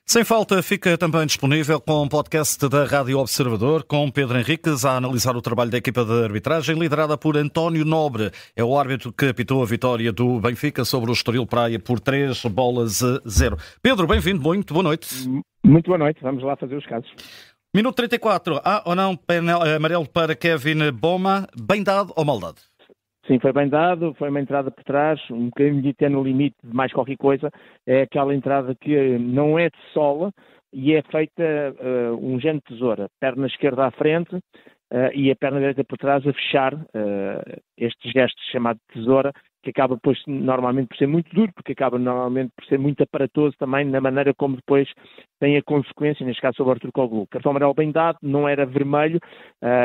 Sem falta, fica também disponível com um podcast da Rádio Observador, com Pedro Henriques a analisar o trabalho da equipa de arbitragem, liderada por António Nobre. É o árbitro que apitou a vitória do Benfica sobre o Estoril Praia por 3-0. Pedro, bem-vindo, muito boa noite. Muito boa noite, vamos lá fazer os casos. Minuto 34, há ou não amarelo para Kevin Boma, bem dado ou mal dado? Sim, foi bem dado, foi uma entrada por trás, um bocadinho até no limite de mais qualquer coisa. É aquela entrada que não é de sola e é feita um género de tesoura. Perna esquerda à frente e a perna direita por trás a fechar este gesto chamado de tesoura, que acaba depois normalmente por ser muito duro, porque acaba normalmente por ser muito aparatoso também na maneira como depois tem a consequência, neste caso sobre o Artur Koglu. Cartão amarelo bem dado, não era vermelho,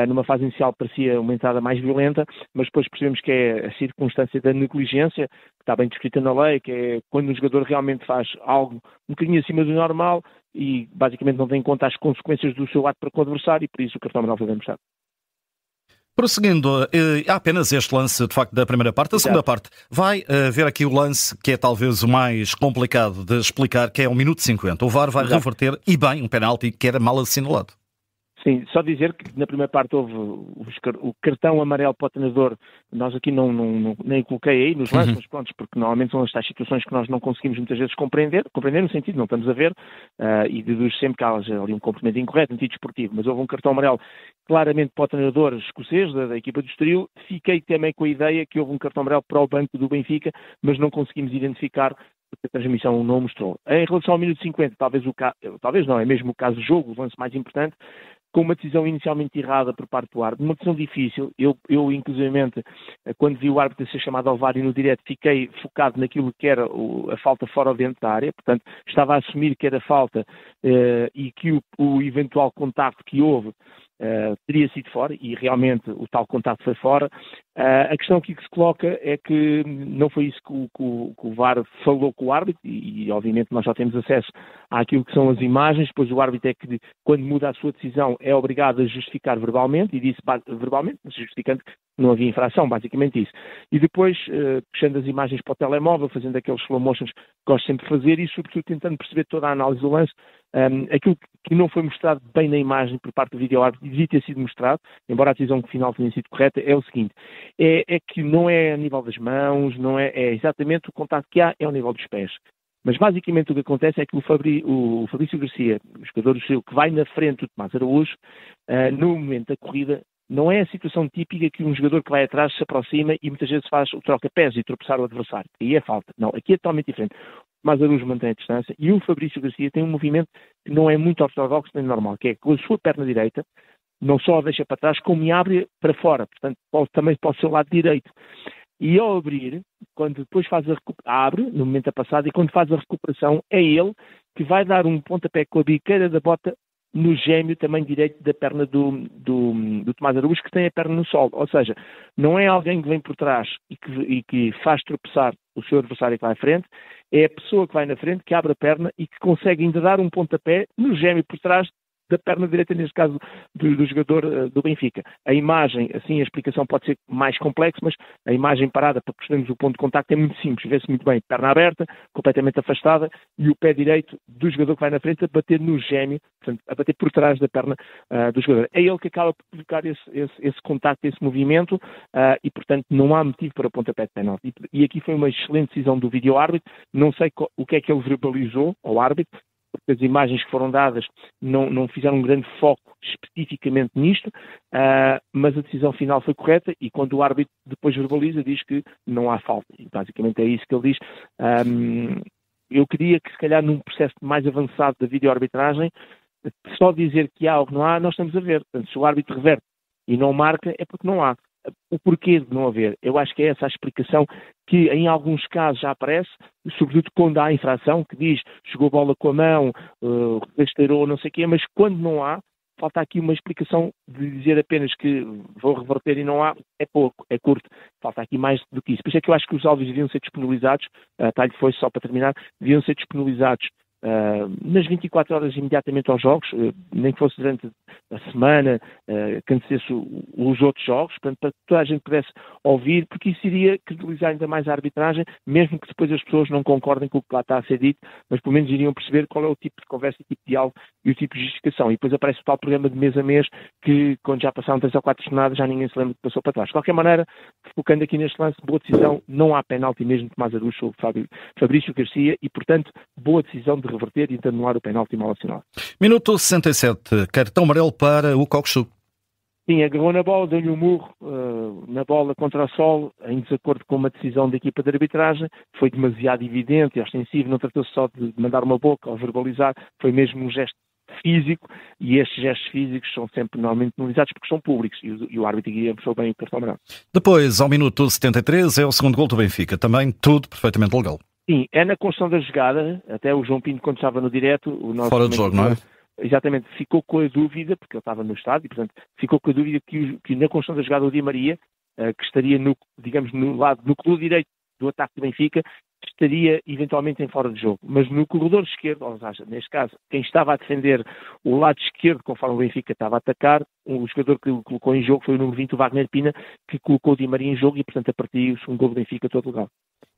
numa fase inicial parecia uma entrada mais violenta, mas depois percebemos que é a circunstância da negligência, que está bem descrita na lei, que é quando o jogador realmente faz algo um bocadinho acima do normal e basicamente não tem em conta as consequências do seu ato para com o adversário, e por isso o cartão amarelo foi bem mostrado. Prosseguindo, há apenas este lance, de facto, da primeira parte. A segunda parte, vai ver aqui o lance que é talvez o mais complicado de explicar, que é o minuto 50. O VAR vai reverter, e bem, um penalti que era mal assinalado. Sim, só dizer que na primeira parte houve o cartão amarelo para o treinador, nós aqui nem coloquei aí nos lances, mas pronto, porque normalmente são as tais situações que nós não conseguimos muitas vezes compreender no sentido, não estamos a ver, e deduz sempre que há ali um comportamento incorreto, antidesportivo, mas houve um cartão amarelo claramente para o treinador escocês da equipa do Estoril. Fiquei também com a ideia que houve um cartão amarelo para o banco do Benfica, mas não conseguimos identificar porque a transmissão não mostrou. Em relação ao minuto 50, talvez não, é mesmo o caso do jogo, o lance mais importante, com uma decisão inicialmente errada por parte do árbitro, uma decisão difícil. Eu inclusivamente, quando vi o árbitro ser chamado ao VAR e no direto, fiquei focado naquilo que era a falta fora ou dentro da área, portanto, estava a assumir que era falta e que o eventual contacto que houve teria sido fora, e realmente o tal contacto foi fora. A questão aqui que se coloca é que não foi isso que o VAR falou com o árbitro, e obviamente nós só temos acesso àquilo que são as imagens, depois o árbitro é que, quando muda a sua decisão, é obrigado a justificar verbalmente, e disse verbalmente, justificando que não havia infração, basicamente isso. E depois, puxando as imagens para o telemóvel, fazendo aqueles slow motions que gosto sempre de fazer, e sobretudo tentando perceber toda a análise do lance, aquilo que não foi mostrado bem na imagem por parte do vídeo-árbitro, devia ter sido mostrado, embora a decisão final tenha sido correta, é o seguinte, é que não é a nível das mãos, não é exatamente o contacto que há, é ao nível dos pés. Mas basicamente o que acontece é que o Fabrício Garcia, o jogador do Estoril, que vai na frente do Tomás Araújo, no momento da corrida, não é a situação típica que um jogador que vai atrás se aproxima e muitas vezes faz o troca-pés e tropeçar o adversário. Aí é falta. Não, aqui é totalmente diferente. O Tomás Araújo mantém a distância e o Fabrício Garcia tem um movimento que não é muito ortodoxo nem normal, que é com a sua perna direita, não só a deixa para trás, como abre para fora, portanto, também para o seu lado direito. E ao abrir, quando depois abre, no momento da passada, e quando faz a recuperação, é ele que vai dar um pontapé com a biqueira da bota no gêmeo também direito da perna do Tomás Araújo, que tem a perna no solo. Ou seja, não é alguém que vem por trás e que faz tropeçar o seu adversário que vai à frente, é a pessoa que vai na frente, que abre a perna e que consegue ainda dar um pontapé no gêmeo por trás da perna direita, neste caso do jogador do Benfica. A imagem, assim, a explicação pode ser mais complexa, mas a imagem parada, para percebermos o ponto de contacto, é muito simples. Vê-se muito bem, perna aberta, completamente afastada, e o pé direito do jogador que vai na frente a bater no gêmeo, portanto, a bater por trás da perna do jogador. É ele que acaba por provocar esse contacto, esse movimento, e, portanto, não há motivo para o pontapé de penalti. E aqui foi uma excelente decisão do vídeo-árbitro. Não sei o que é que ele verbalizou ao árbitro, porque as imagens que foram dadas não fizeram um grande foco especificamente nisto, mas a decisão final foi correta, e quando o árbitro depois verbaliza, diz que não há falta. E basicamente é isso que ele diz. Eu queria que, se calhar, num processo mais avançado da videoarbitragem, só dizer que há ou que não há, nós estamos a ver. Portanto, se o árbitro reverte e não marca, é porque não há. O porquê de não haver? Eu acho que é essa a explicação que em alguns casos já aparece, sobretudo quando há infração, que diz jogou a bola com a mão, rasteirou, não sei o quê, mas quando não há, falta aqui uma explicação de dizer apenas que vou reverter e não há, é pouco, é curto, falta aqui mais do que isso. Por isso é que eu acho que os áudios deviam ser disponibilizados, talho foi só para terminar, deviam ser disponibilizados nas 24 horas imediatamente aos jogos, nem que fosse durante a semana, que antecedesse os outros jogos, portanto, para que toda a gente pudesse ouvir, porque isso iria credibilizar ainda mais a arbitragem, mesmo que depois as pessoas não concordem com o que lá está a ser dito, mas pelo menos iriam perceber qual é o tipo de conversa, o tipo de diálogo e o tipo de justificação. E depois aparece o tal programa de mês a mês que, quando já passaram 3 ou 4 jornadas, já ninguém se lembra que passou para trás. De qualquer maneira, focando aqui neste lance, boa decisão, não há penalti mesmo de Tomás Araújo sobre Fabrício Garcia e, portanto, boa decisão de reverter e de anular o penalti mal assinalado. Minuto 67, cartão amarelo para o Coxu. Sim, agarrou na bola, deu-lhe um murro na bola contra o solo, em desacordo com uma decisão da equipa de arbitragem. Foi demasiado evidente e ostensivo, não tratou-se só de mandar uma boca ou verbalizar, foi mesmo um gesto físico, e estes gestos físicos são sempre normalmente penalizados porque são públicos, e o árbitro guia puxou bem o cartão amarelo. Depois, ao minuto 73, é o segundo gol do Benfica, também tudo perfeitamente legal. Sim, é na construção da jogada, até o João Pinto, quando estava no direto, o nosso fora de jogo, não é? Exatamente, ficou com a dúvida, porque ele estava no estádio, e portanto ficou com a dúvida que na construção da jogada o Di Maria, que estaria no corredor direito do ataque do Benfica, estaria eventualmente em fora de jogo. Mas no corredor esquerdo, ou seja, neste caso, quem estava a defender o lado esquerdo, conforme o Benfica estava a atacar, o jogador que o colocou em jogo foi o número 20, o Wagner Pina, que colocou o Di Maria em jogo e, portanto, a partir do segundo gol do Benfica, todo legal.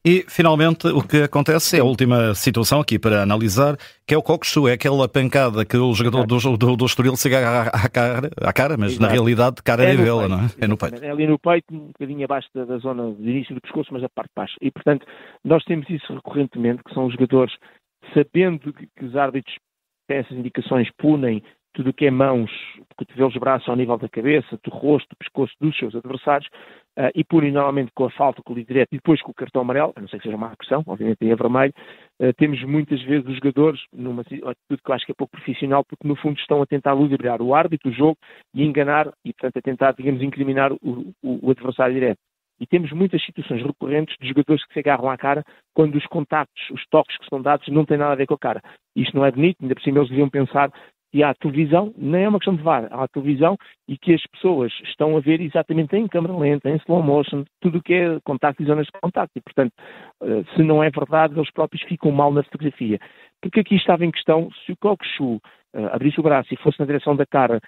E, finalmente, o que acontece é a última situação aqui para analisar, que é o Coxu, é aquela pancada que o jogador do Estoril se agarra à cara, mas na realidade cara é vê-la, não é? É no peito. É ali no peito, um bocadinho abaixo da zona de início do pescoço, mas a parte de baixo. E, portanto, nós temos isso recorrentemente, que são os jogadores, sabendo que os árbitros têm essas indicações, punem tudo o que é mãos, cotovelos, braços ao nível da cabeça, do rosto, do pescoço dos seus adversários, e punem normalmente com a falta, com o livre direto e depois com o cartão amarelo, a não ser que seja uma agressão, obviamente é vermelho. Temos muitas vezes os jogadores numa atitude que eu acho que é pouco profissional, porque no fundo estão a tentar ludibriar o árbitro, o jogo, e enganar, e portanto a tentar, digamos, incriminar o adversário direto. E temos muitas situações recorrentes de jogadores que se agarram à cara quando os contactos, os toques que são dados não têm nada a ver com a cara. Isto não é bonito, ainda por cima eles deviam pensar que há televisão, nem é uma questão de VAR, há televisão e que as pessoas estão a ver exatamente em câmara lenta, em slow motion, tudo o que é contacto e zonas de contacto. E, portanto, se não é verdade, eles próprios ficam mal na fotografia. Porque aqui estava em questão, se o Coxu abrisse o braço e fosse na direção da cara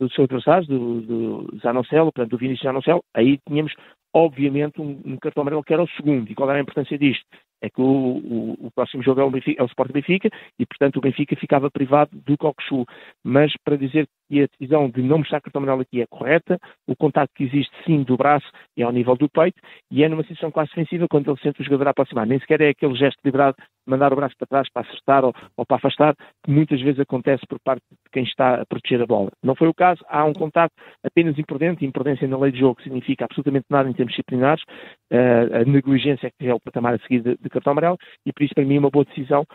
do seu adversário, do Zanocelo, portanto, do Vinícius Zanocelo, aí tínhamos, obviamente, um cartão amarelo que era o segundo. E qual era a importância disto? É que o próximo jogo é o Sporting Benfica e, portanto, o Benfica ficava privado do Coxu. Mas, para dizer que a decisão de não mostrar cartão amarelo aqui é correta, o contacto que existe, sim, do braço é ao nível do peito e é numa situação quase defensiva quando ele sente o jogador a aproximar. Nem sequer é aquele gesto deliberado de mandar o braço para trás para acertar ou para afastar, que muitas vezes acontece por parte de quem está a proteger a bola. Não foi o caso, há um contacto apenas imprudente, e imprudência na lei de jogo significa absolutamente nada em termos disciplinares, a negligência que é o patamar a seguir de cartão amarelo, e por isso para mim é uma boa decisão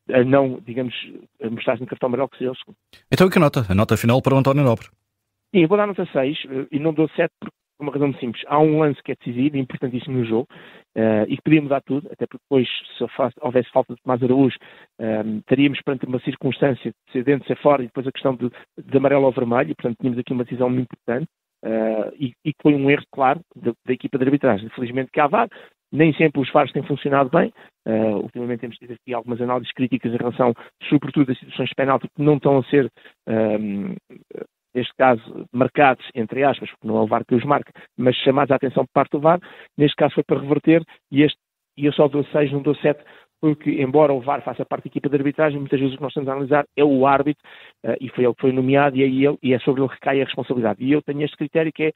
a não, digamos, mostrar no cartão amarelo que seja o segundo. Então que nota? A nota final para o António Nobre? Sim, eu vou dar nota 6 e não dou 7 por uma razão muito simples. Há um lance que é decisivo e importantíssimo no jogo e que podia mudar tudo, até porque depois, se houvesse falta de Tomás Araújo, estaríamos perante uma circunstância de ser dentro, ser fora, e depois a questão de amarelo ao vermelho, e portanto tínhamos aqui uma decisão muito importante e que foi um erro, claro, da equipa de arbitragem. Felizmente que há VAR, nem sempre os VARs têm funcionado bem. Ultimamente temos tido aqui algumas análises críticas em relação, sobretudo, a situações de penalti que não estão a ser, neste caso, marcados, entre aspas, porque não é o VAR que os marca, mas chamados a atenção por parte do VAR. Neste caso foi para reverter e eu só dou 6, não dou 7, porque, embora o VAR faça parte da equipa de arbitragem, muitas vezes o que nós estamos a analisar é o árbitro, e foi ele que foi nomeado, e é sobre ele que recai a responsabilidade. E eu tenho este critério que é,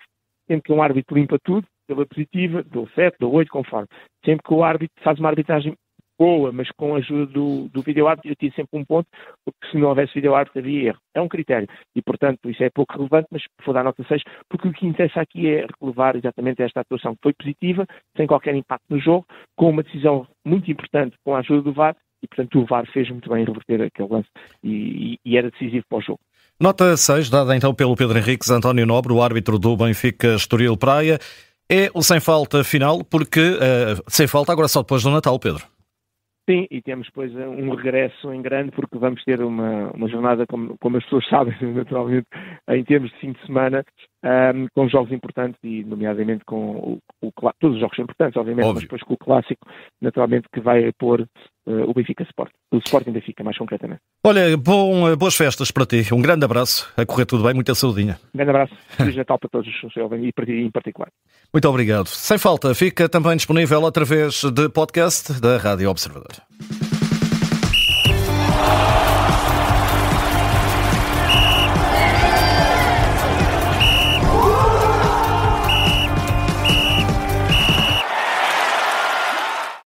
sempre que um árbitro limpa tudo, pela positiva, dou 7, dou 8, conforme. Sempre que o árbitro faz uma arbitragem boa, mas com a ajuda do vídeo-árbitro, eu tiro sempre um ponto, porque se não houvesse vídeo-árbitro havia erro. É um critério. E, portanto, isso é pouco relevante, mas vou dar nota 6, porque o que interessa aqui é relevar exatamente esta atuação que foi positiva, sem qualquer impacto no jogo, com uma decisão muito importante com a ajuda do VAR, e, portanto, o VAR fez muito bem em reverter aquele lance e era decisivo para o jogo. Nota 6, dada então pelo Pedro Henriques. António Nobre, o árbitro do Benfica Estoril Praia. É o sem falta final, porque sem falta agora só depois do Natal, Pedro. Sim, e temos depois um regresso em grande, porque vamos ter uma jornada, como as pessoas sabem, naturalmente, em termos de fim de semana, com jogos importantes e, nomeadamente, com todos os jogos são importantes, obviamente, Óbvio. mas depois com o clássico, naturalmente, que vai pôr o Benfica Sport. O Sporting Benfica, mais concretamente. Olha, boas festas para ti. Um grande abraço. A correr tudo bem, muita saudinha. Um grande abraço. Feliz Natal para todos os jovens e para ti em particular. Muito obrigado. Sem falta, fica também disponível através de podcast da Rádio Observador.